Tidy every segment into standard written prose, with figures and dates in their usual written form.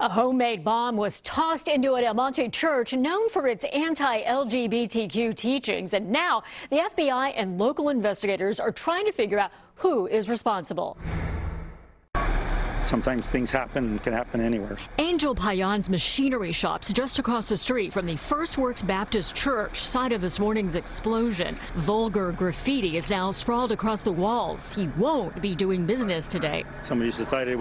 A homemade bomb was tossed into a Monte church known for its anti-LGBTQ teachings. And now the FBI and local investigators are trying to figure out who is responsible. Sometimes things can happen anywhere. Angel Payan's machinery shop's just across the street from the First Works Baptist Church, site of this morning's explosion. Vulgar graffiti is now sprawled across the walls. He won't be doing business today. Somebody decided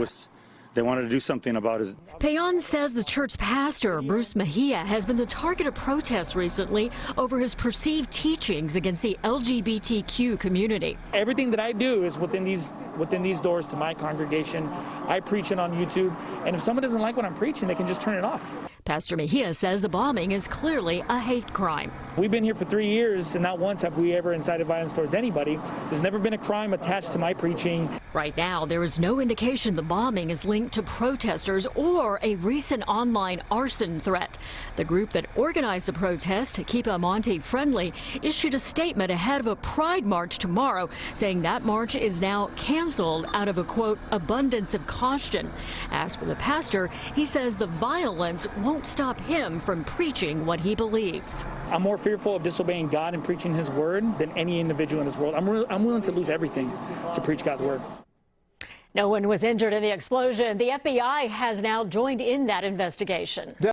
they wanted to do something about it. Payan says the church pastor, Bruce Mejia, has been the target of protests recently over his perceived teachings against the LGBTQ community. Everything that I do is within these doors to my congregation. I preach it on YouTube, and if someone doesn't like what I'm preaching, they can just turn it off. Pastor Mejia says the bombing is clearly a hate crime. We've been here for 3 years, and not once have we ever incited violence towards anybody. There's never been a crime attached to my preaching. Right now, there is no indication the bombing is linked to protesters or a recent online arson threat. The group that organized the protest, Keep Monte Friendly, issued a statement ahead of a pride march tomorrow, saying that march is now canceled out of a, quote, abundance of caution. As for the pastor, he says the violence won't stop him from preaching what he believes. I'm more fearful of disobeying God and preaching his word than any individual in this world. I'm willing to lose everything to preach God's word. No one was injured in the explosion. The FBI has now joined in that investigation.